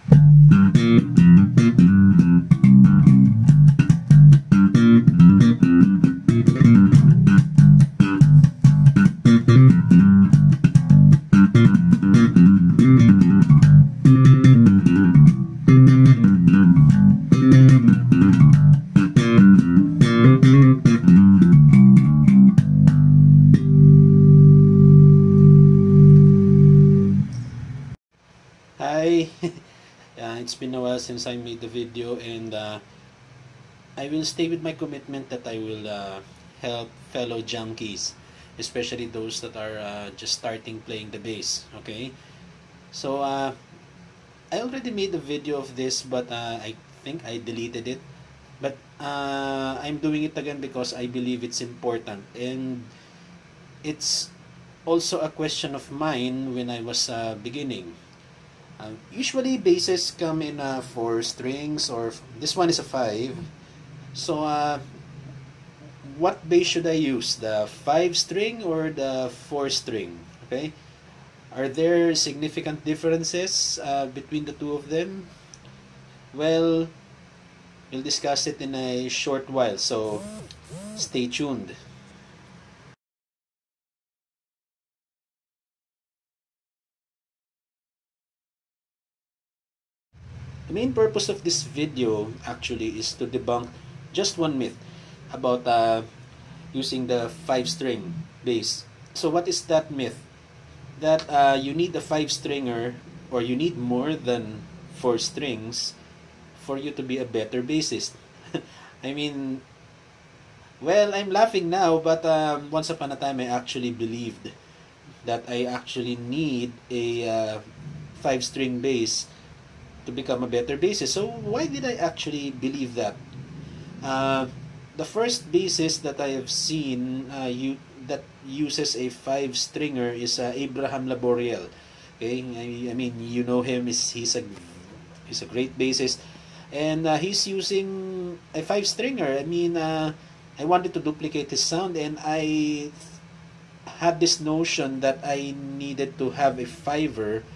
Hi, it's been a while since I made the video, and I will stay with my commitment that I will help fellow junkies, especially those that are just starting playing the bass. Okay, so I already made a video of this, but I think I deleted it. But I'm doing it again because I believe it's important, and it's also a question of mine when I was beginning. Usually basses come in 4 strings, or this one is a 5. So what bass should I use, the 5 string or the 4 string? Okay, are there significant differences between the two of them? Well, we'll discuss it in a short while, so stay tuned. The main purpose of this video actually is to debunk just one myth about using the 5 string bass. So what is that myth? That you need a 5 stringer, or you need more than 4 strings for you to be a better bassist. I mean, well, I'm laughing now, but once upon a time I actually believed that I actually need a 5 string bass to become a better bassist. So why did I actually believe that? The first bassist that I have seen that uses a 5 stringer is Abraham Laboriel. Okay, I mean, you know him. He's a great bassist, and he's using a 5 stringer. I mean, I wanted to duplicate his sound, and I had this notion that I needed to have a fiver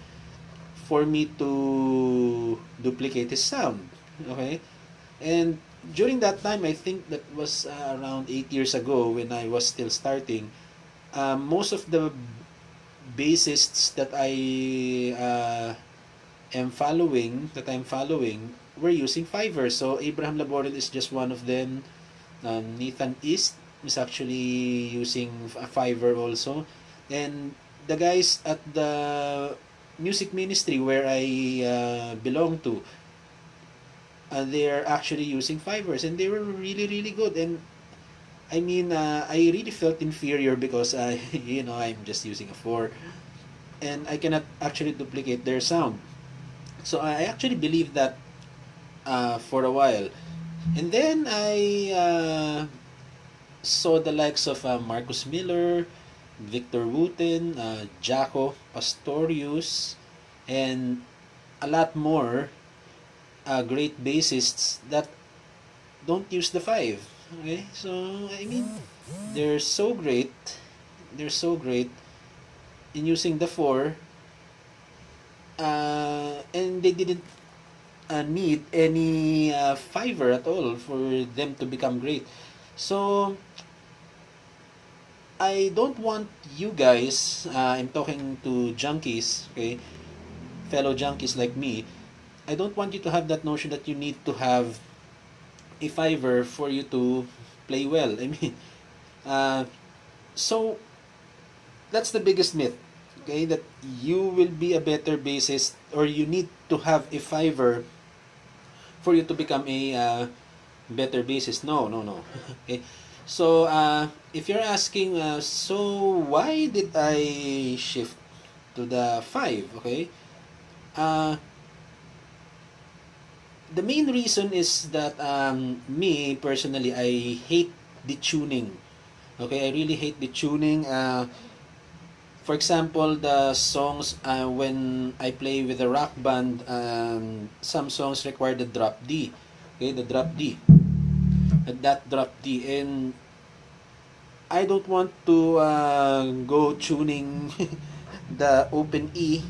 for me to duplicate his sound. Okay, and during that time, I think that was around 8 years ago when I was still starting. Most of the bassists that I'm following were using fivers. So Abraham Laboriel is just one of them. Nathan East is actually using a fiver also, and the guys at the music ministry where I belong to, they're actually using fivers, and they were really good. And I mean, I really felt inferior because I'm just using a 4, and I cannot actually duplicate their sound. So I actually believed that for a while, and then I saw the likes of Marcus Miller, Victor Wooten, Jaco Pastorius, and a lot more great bassists that don't use the 5. Okay, so I mean, they're so great. They're so great in using the 4, and they didn't need any fiver at all for them to become great. So I don't want you guys, I'm talking to junkies, okay, fellow junkies like me. I don't want you to have that notion that you need to have a fiver for you to play well. I mean, so that's the biggest myth, okay, that you will be a better bassist, or you need to have a fiver for you to become a better bassist. No. Okay, so if you're asking, so why did I shift to the 5? Okay, the main reason is that me personally, I hate the tuning. Okay, I really hate the tuning. For example, the songs when I play with a rock band, some songs require the drop D. Okay, the drop D. That drop D, and I don't want to go tuning the open E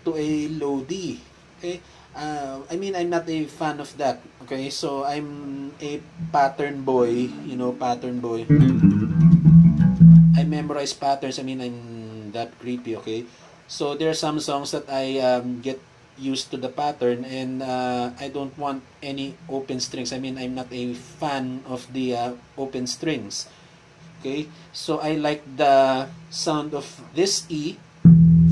to a low D. Okay, I mean, I'm not a fan of that. Okay, so I'm a pattern boy, you know, pattern boy. I memorize patterns. I mean, I'm that creepy. Okay, so there are some songs that I get used to the pattern, and I don't want any open strings. I mean, I'm not a fan of the open strings. Okay, so I like the sound of this E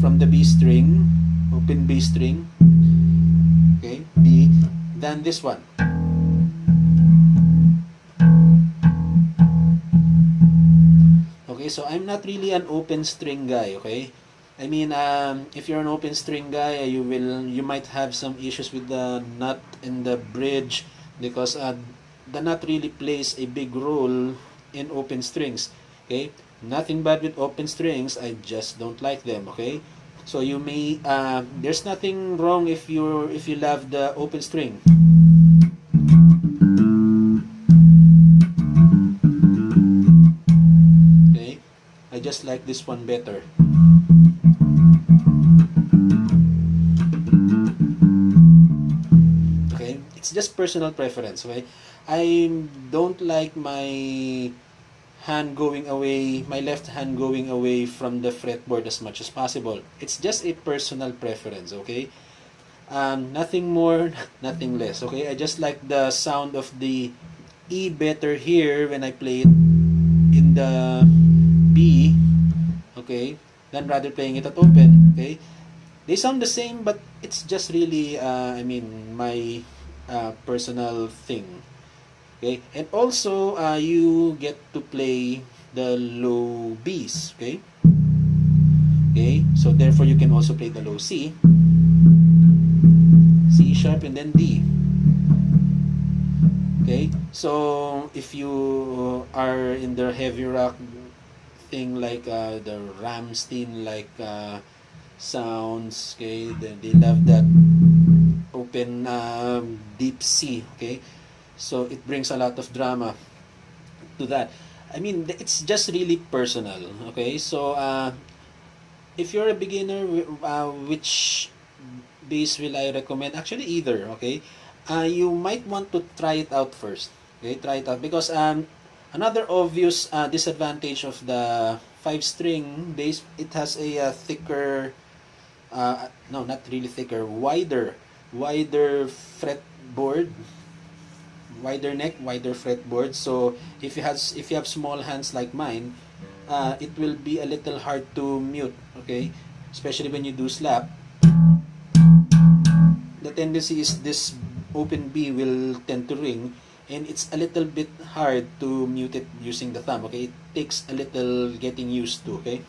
from the B string, open B string. Okay, B, than this one. Okay, so I'm not really an open string guy. Okay, I mean, if you're an open string guy, you might have some issues with the nut and the bridge, because the nut really plays a big role in open strings. Okay, nothing bad with open strings, I just don't like them. Okay, so you may there's nothing wrong if you love the open string. Okay, I just like this one better. Okay, it's just personal preference. Okay, I don't like my hand going away, my left hand going away from the fretboard as much as possible. It's just a personal preference. Okay, nothing more, nothing less. Okay, I just like the sound of the E better here when I play it in the B. Okay, than rather playing it at open. Okay, they sound the same, but it's just really I mean, my personal thing. Okay, and also you get to play the low B's. Okay, okay, so therefore you can also play the low C, C sharp, and then D. Okay, so if you are in the heavy rock thing, like the Ramstein like sounds, okay, they love that open deep C. Okay, so it brings a lot of drama to that. I mean, it's just really personal. Okay, so if you're a beginner, which bass will I recommend? Actually, either. Okay, you might want to try it out first. Okay, try it out, because another obvious disadvantage of the 5-string bass, it has a thicker, no, not really thicker, wider fretboard, wider neck, wider fretboard. So if you have small hands like mine, it will be a little hard to mute. Okay, especially when you do slap. The tendency is this open B will tend to ring, and it's a little bit hard to mute it using the thumb. Okay, it takes a little getting used to. Okay,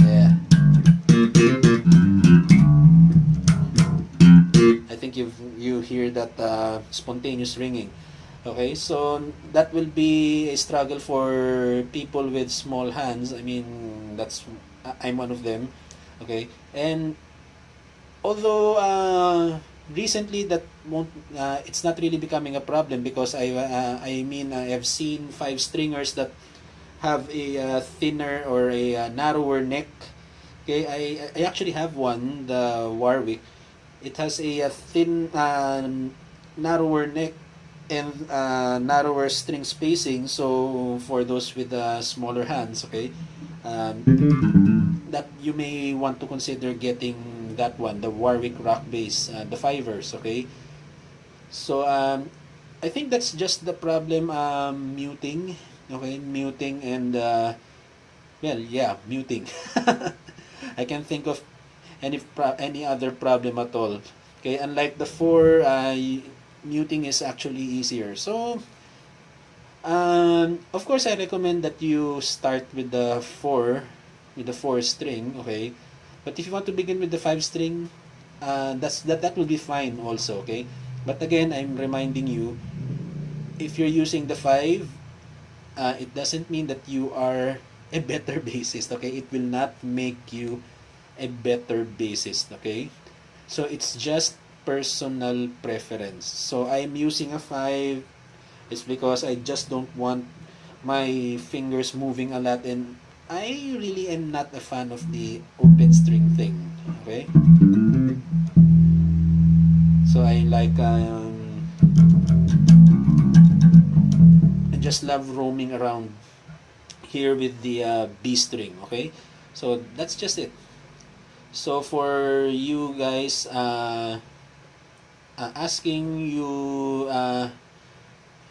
yeah. I think you hear that spontaneous ringing. Okay, so that will be a struggle for people with small hands. I mean, I'm one of them. Okay, and although recently that won't, it's not really becoming a problem, because I mean, I have seen 5-stringers that have a thinner or a narrower neck. Okay, I actually have one, the Warwick. It has a thin, narrower neck and narrower string spacing. So for those with smaller hands, okay, that you may want to consider getting that one, the Warwick rock bass, the 5ers. Okay, so I think that's just the problem, muting. Okay, muting and well, yeah, muting. I can't think of any other problem at all. Okay, unlike the 4, muting is actually easier. So of course, I recommend that you start with the 4 string. Okay, but if you want to begin with the 5-string, that will be fine also. Okay, but again, I'm reminding you, if you're using the 5, it doesn't mean that you are a better bassist. Okay, it will not make you a better bassist. Okay, so it's just personal preference. So I'm using a 5. It's because I just don't want my fingers moving a lot, and I really am not a fan of the open string thing. Okay, so I like I just love roaming around here with the B string. Okay, so that's just it. So for you guys asking you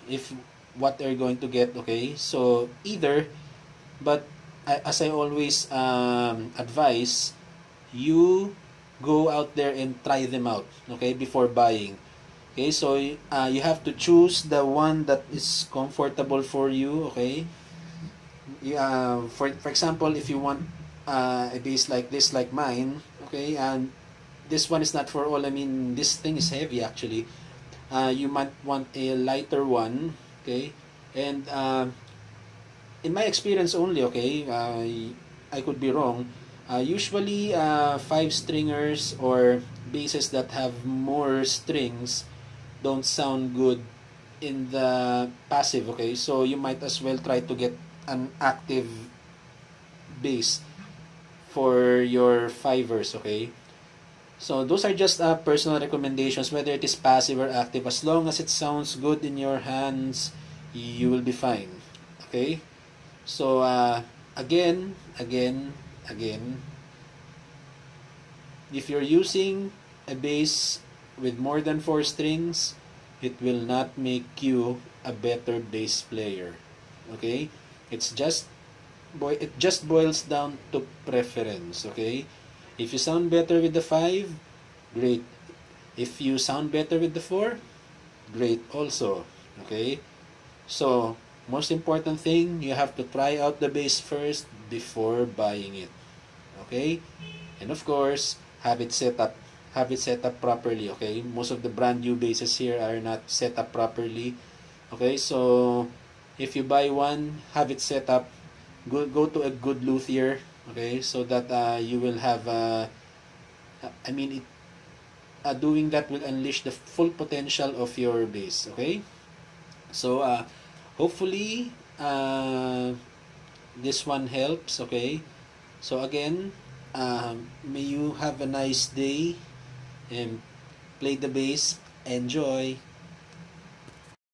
if what they're going to get, okay, so either, but as I always advise, you go out there and try them out, okay, before buying. Okay, so you have to choose the one that is comfortable for you. Okay, for example, if you want a bass like this, like mine, okay, and this one is not for all. I mean, this thing is heavy actually. You might want a lighter one, okay, and in my experience only, okay, I could be wrong. Usually, five stringers or basses that have more strings don't sound good in the passive, okay, so you might as well try to get an active bass for your fivers, okay. So those are just personal recommendations, whether it is passive or active. As long as it sounds good in your hands, you will be fine, okay. So again, if you're using a bass with more than 4 strings, it will not make you a better bass player, okay. It just boils down to preference, okay. If you sound better with the 5, great. If you sound better with the 4, great also, okay. So most important thing, you have to try out the bass first before buying it, okay. And of course, have it set up properly, okay. Most of the brand new basses here are not set up properly, okay. So if you buy one, have it set up. Go to a good luthier, okay, so that you will have I mean, doing that will unleash the full potential of your bass, okay. So hopefully this one helps, okay. So again, may you have a nice day and play the bass. Enjoy.